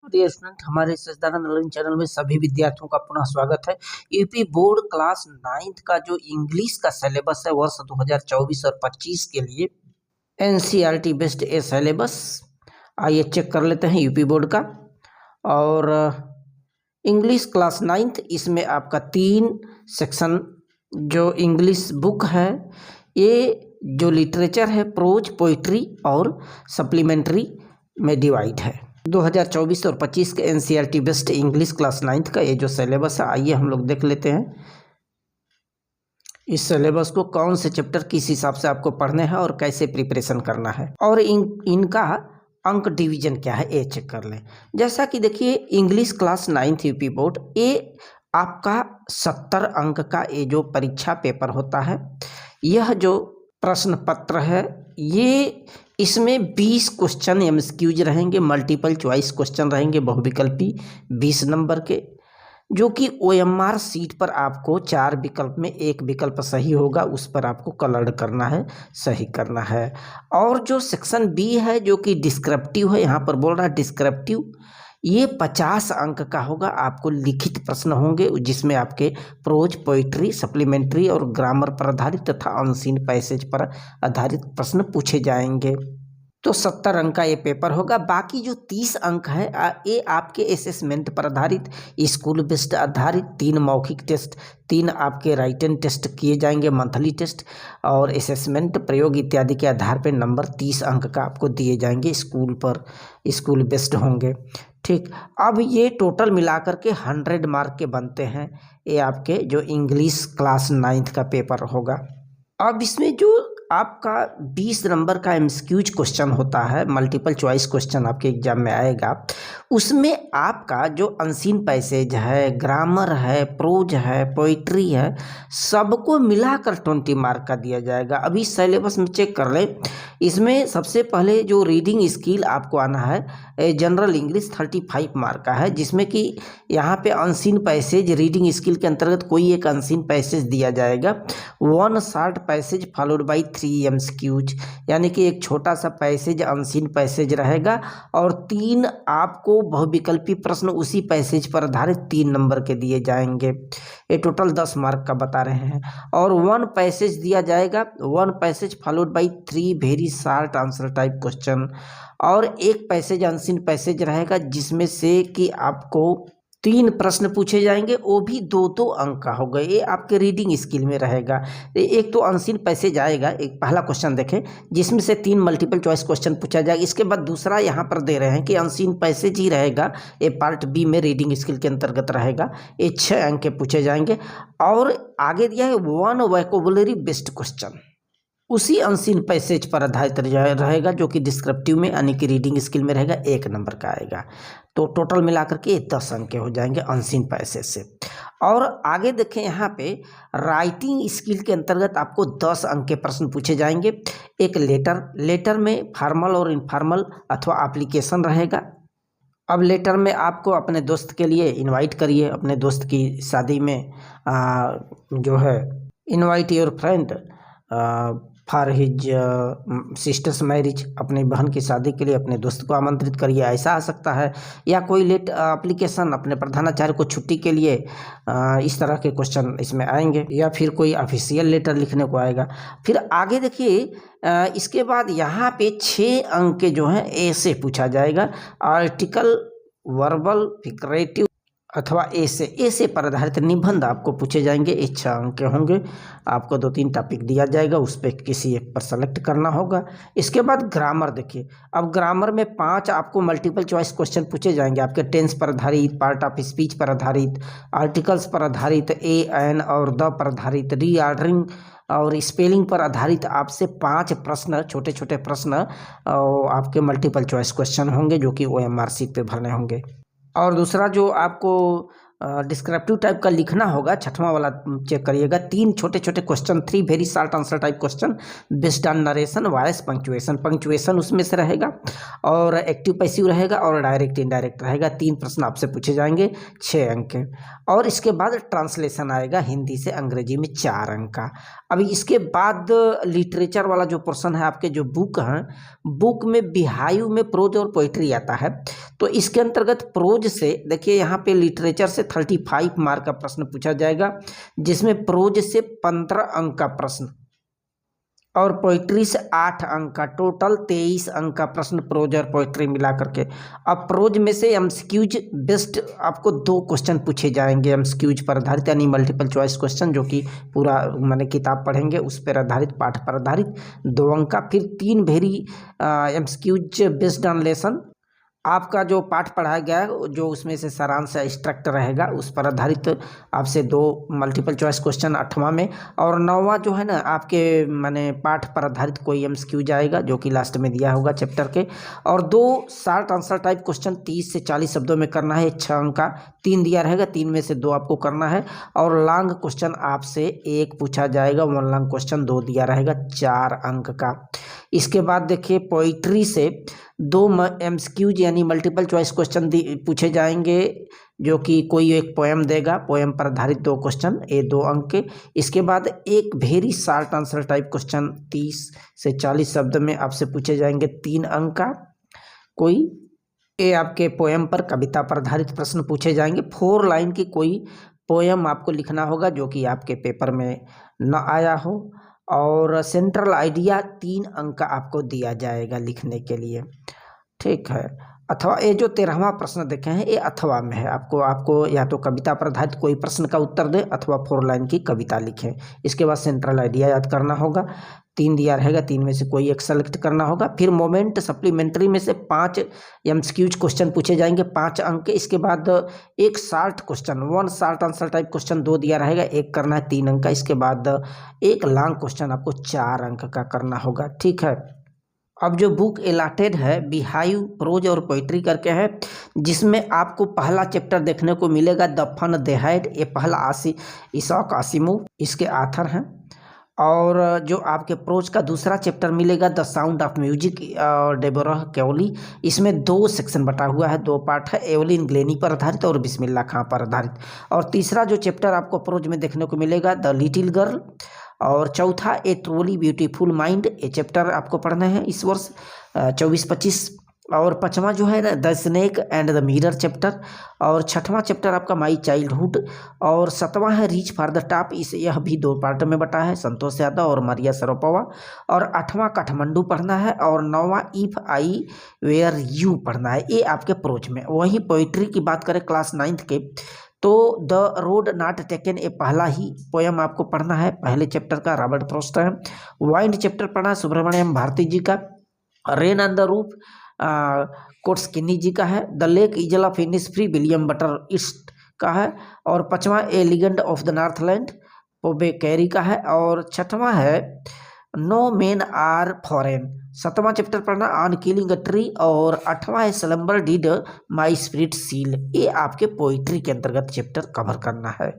Dear student, हमारे Sachchidanand learning channel में सभी विद्यार्थियों का पुनः स्वागत है। यूपी बोर्ड क्लास 9th का जो इंग्लिश का सिलेबस है वर्ष 2024 और 25 के लिए एनसीईआरटी बेस्ड ए सिलेबस आइए चेक कर लेते हैं यूपी बोर्ड का। और इंग्लिश क्लास 9th इसमें आपका 3 सेक्शन जो इंग्लिश बुक है, ये जो लिटरेचर है प्रोज, पोइट्री और सप्लीमेंट्री में डिवाइड है। 2024 और 25 के NCERT based English class 9th का ये जो सिलेबस है, आइए हम लोग देख लेते हैं इस सिलेबस को, कौन से चैप्टर किस हिसाब से आपको पढ़ने हैं और कैसे प्रिपरेशन करना है और इनका अंक डिवीजन क्या है ये चेक कर लें। जैसा कि देखिए English class 9th UP board, ये आपका 70 अंक का ये जो परीक्षा पेपर होता है, यह जो प्रश्न पत्र है, ये इसमें 20 क्वेश्चन एमसीक्यूज रहेंगे, मल्टीपल चॉइस क्वेश्चन रहेंगे बहुविकल्पी 20 नंबर के, जो कि ओएमआर सीट पर आपको 4 विकल्प में एक विकल्प सही होगा, उस पर आपको कलर्ड करना है, सही करना है। और जो सेक्शन बी है जो कि डिस्क्रिप्टिव है, यहाँ पर बोल रहा है डिस्क्रिप्टिव, ये 50 अंक का होगा। आपको लिखित प्रश्न होंगे जिसमें आपके प्रोज, पोइट्री, सप्लीमेंट्री और ग्रामर पर आधारित तथा अनसीन पैसेज पर आधारित प्रश्न पूछे जाएंगे। तो 70 अंक का ये पेपर होगा। बाकी जो 30 अंक है ये आपके असेसमेंट पर आधारित, स्कूल बेस्ड आधारित 3 मौखिक टेस्ट, 3 आपके राइटन टेस्ट किए जाएंगे, मंथली टेस्ट और असेसमेंट प्रयोग इत्यादि के आधार पर नंबर 30 अंक का आपको दिए जाएंगे, स्कूल बेस्ड होंगे। ठीक, अब ये टोटल मिलाकर के 100 मार्क के बनते हैं। ये आपके जो इंग्लिश क्लास 9th का पेपर होगा। अब इसमें जो आपका 20 नंबर का एमसीक्यूज क्वेश्चन होता है, मल्टीपल चॉइस क्वेश्चन आपके एग्जाम में आएगा, उसमें आपका जो अनसीन पैसेज है, ग्रामर है, प्रोज है, पोइट्री है, सबको मिलाकर 20 मार्क का दिया जाएगा। अभी सिलेबस में चेक कर लें। इसमें सबसे पहले जो रीडिंग स्किल आपको आना है, जनरल इंग्लिश 35 मार्क का है, जिसमें कि यहाँ पे अनसीन पैसेज रीडिंग स्किल के अंतर्गत कोई एक अनसीन पैसेज दिया जाएगा, 1 short passage followed by 3 MCQs, यानी कि एक छोटा सा पैसेज अनसीन पैसेज रहेगा और 3 आपको बहुविकल्पी प्रश्न उसी पैसेज पर आधारित 3 नंबर के दिए जाएंगे। ये टोटल 10 मार्क का बता रहे हैं। और 1 पैसेज दिया जाएगा, 1 passage followed by 3 very short answer type question, और एक पैसेज अनसीन पैसेज रहेगा जिसमें से कि आपको 3 प्रश्न पूछे जाएंगे, वो भी 2-2 अंक का होगा। ये आपके रीडिंग स्किल में रहेगा। एक तो अनसीन पैसेज आएगा, एक पहला क्वेश्चन देखें जिसमें से 3 मल्टीपल चॉइस क्वेश्चन पूछा जाएगा। इसके बाद दूसरा यहाँ पर दे रहे हैं कि अनसीन पैसेज ही रहेगा, ये पार्ट बी में रीडिंग स्किल के अंतर्गत रहेगा, ये 6 अंक के पूछे जाएंगे। और आगे दिया है 1 वोकैबुलरी बेस्ड क्वेश्चन, उसी अनसीन पैसेज पर आधारित रहेगा, जो कि डिस्क्रिप्टिव में यानी कि रीडिंग स्किल में रहेगा, 1 नंबर का आएगा। तो टोटल मिलाकर के 10 अंक के हो जाएंगे अनसीन पैसेज से। और आगे देखें यहाँ पे राइटिंग स्किल के अंतर्गत आपको 10 अंक के प्रश्न पूछे जाएंगे। एक लेटर में फॉर्मल और इनफॉर्मल अथवा एप्लीकेशन रहेगा। अब लेटर में आपको अपने दोस्त के लिए इनवाइट करिए, अपने दोस्त की शादी में जो है invite your friend for his sisters marriage, अपनी बहन की शादी के लिए अपने दोस्त को आमंत्रित करिए, ऐसा आ सकता है। या कोई एप्लीकेशन अपने प्रधानाचार्य को छुट्टी के लिए, इस तरह के क्वेश्चन इसमें आएंगे। या फिर कोई ऑफिशियल लेटर लिखने को आएगा। फिर आगे देखिए, इसके बाद यहाँ पे 6 अंक के जो हैं ऐसे पूछा जाएगा, आर्टिकल, वर्बल, फिक्रेटिव अथवा ऐसे पर आधारित निबंध आपको पूछे जाएंगे। 6 अंक के होंगे। आपको 2-3 टॉपिक दिया जाएगा, उस पर किसी एक पर सेलेक्ट करना होगा। इसके बाद ग्रामर देखिए, अब ग्रामर में 5 आपको मल्टीपल चॉइस क्वेश्चन पूछे जाएंगे, आपके टेंस पर आधारित, पार्ट ऑफ स्पीच पर आधारित, आर्टिकल्स पर आधारित, ए एन और द पर आधारित, रीऑर्डरिंग और स्पेलिंग पर आधारित आपसे 5 प्रश्न, छोटे छोटे प्रश्न आपके मल्टीपल चॉइस क्वेश्चन होंगे, जो कि ओएमआर शीट पे भरने होंगे। और दूसरा जो आपको डिस्क्रिप्टिव टाइप का लिखना होगा, छठवां वाला चेक करिएगा। 3 छोटे छोटे question, 3 very short answer type question based on narration voice punctuation उसमें से रहेगा, और एक्टिव पैसिव रहेगा, और डायरेक्ट इनडायरेक्ट रहेगा। 3 प्रश्न आपसे पूछे जाएंगे, 6 अंक के। और इसके बाद ट्रांसलेशन आएगा हिंदी से अंग्रेजी में 4 अंक का। अभी इसके बाद लिटरेचर वाला जो पोर्शन है, आपके जो बुक हैं, बुक में बिहाइव में प्रोज और पोइट्री आता है। तो इसके अंतर्गत प्रोज से देखिए, यहाँ पे लिटरेचर से 35 मार्क का प्रश्न पूछा जाएगा, जिसमें प्रोज से 15 अंक का प्रश्न और पोइट्री से 8 अंक का, टोटल 23 अंक का प्रश्न प्रोज और पोइट्री मिला करके। अब प्रोज में से एमसीक्यूज बेस्ड आपको 2 क्वेश्चन पूछे जाएंगे, एमसीक्यूज पर आधारित यानी मल्टीपल चॉइस क्वेश्चन, जो कि पूरा मैंने किताब पढ़ेंगे उस पर आधारित, पाठ पर आधारित 2 अंक का। फिर 3 very MCQs based on lesson, आपका जो पाठ पढ़ाया गया है, जो उसमें से सारांश एक्सट्रैक्ट रहेगा, उस पर आधारित आपसे 2 मल्टीपल चॉइस क्वेश्चन 8वां में। और 9वां जो है ना, आपके माने पाठ पर आधारित कोई एमसीक्यू जाएगा, जो कि लास्ट में दिया होगा चैप्टर के। और 2 शॉर्ट आंसर टाइप क्वेश्चन 30 से 40 शब्दों में करना है, 6 अंक का। 3 दिया रहेगा, 3 में से 2 आपको करना है। और लॉन्ग क्वेश्चन आपसे 1 पूछा जाएगा, 1 लॉन्ग क्वेश्चन 2 दिया रहेगा, 4 अंक का। इसके बाद देखिए, पोइट्री से 2 एमसीक्यूज यानी मल्टीपल चॉइस क्वेश्चन पूछे जाएंगे, जो कि कोई एक पोएम देगा, पोएम पर आधारित 2 क्वेश्चन, ये 2 अंक के। इसके बाद एक very short answer type question 30 से 40 शब्द में आपसे पूछे जाएंगे, 3 अंक का। कोई ये आपके पोएम पर, कविता पर आधारित प्रश्न पूछे जाएंगे। 4 लाइन की कोई पोएम आपको लिखना होगा, जो कि आपके पेपर में न आया हो। और सेंट्रल आइडिया 3 अंक का आपको दिया जाएगा लिखने के लिए, ठीक है। अथवा ये जो 13वां प्रश्न देखे हैं, ये अथवा में है। आपको या तो कविता पर आधारित कोई प्रश्न का उत्तर दे, अथवा 4 लाइन की कविता लिखें। इसके बाद सेंट्रल आइडिया याद करना होगा, 3 दिया रहेगा, 3 में से कोई एक सेलेक्ट करना होगा। फिर मोमेंट सप्लीमेंट्री में से 5 एमसीक्यूज क्वेश्चन पूछे जाएंगे, 5 अंक के। इसके बाद एक short question, 1 short answer type question 2 दिया रहेगा, 1 करना है, 3 अंक का। इसके बाद एक लॉन्ग क्वेश्चन आपको 4 अंक का करना होगा, ठीक है। अब जो बुक एलाटेड है, बिहाइव प्रोज और पोइट्री करके है, जिसमें आपको पहला चैप्टर देखने को मिलेगा, द फन दे हैड। ये पहला इसाक आसिमोव इसके आथर हैं। और जो आपके प्रोज का दूसरा चैप्टर मिलेगा, द साउंड ऑफ म्यूजिक और डेबोरा कैवली। इसमें 2 सेक्शन बटा हुआ है, 2 पार्ट है, एवलिन ग्लेनी पर आधारित और बिस्मिल्लाह खां पर आधारित। और तीसरा जो चैप्टर आपको प्रोज में देखने को मिलेगा, द लिटिल गर्ल। और चौथा, ए ट्रूली ब्यूटीफुल माइंड। ये चैप्टर आपको पढ़ना है इस वर्ष 24-25। और 5वां जो है ना, the snake and the mirror chapter. और 6वां चैप्टर आपका माई चाइल्डहुड। और 7वां है रीच फॉर द टॉप। यह भी 2 पार्ट में बटा है, संतोष यादव और मारिया सरोपोवा। और 8वां काठमांडू पढ़ना है। और 9वां इफ आई वेयर यू पढ़ना है, ये आपके प्रोज में। वहीं पोइट्री की बात करें क्लास 9th के, तो द रोड नॉट टेकन, ये पहला ही पोएम आपको पढ़ना है, पहले चैप्टर का, रॉबर्ट फ्रॉस्ट है। वाइंड चैप्टर पढ़ना है, सुब्रमण्यम भारती जी का। Rain on the roof Coates Kinney ji का है। The lake isle of Innisfree William Butler ईस्ट का है। और 5वां a legend of the Northland Phoebe Cary का है। और 6वां है नो मेन आर फॉरेन। 7वां चैप्टर पढ़ना ऑन किलिंग अ ट्री। और 8वां है slumber did my spirit seal. ये आपके पोइट्री के अंतर्गत चैप्टर कवर करना है।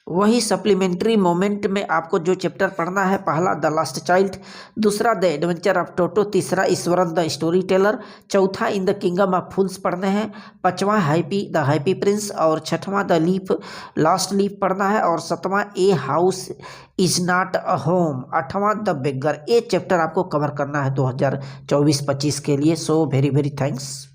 वही सप्लीमेंट्री मोमेंट में आपको जो चैप्टर पढ़ना है, पहला द लास्ट चाइल्ड, दूसरा द एडवेंचर ऑफ टोटो, तीसरा ईश्वरन द स्टोरी टेलर, चौथा in the kingdom of fools पढ़ने हैं, 5वां हैप्पी प्रिंस। और 6वां द लीफ लास्ट लीफ पढ़ना है। और 7वां a house is not a home. 8वां द बेगर। ये चैप्टर आपको कवर करना है 2024-25 के लिए। So very very thanks.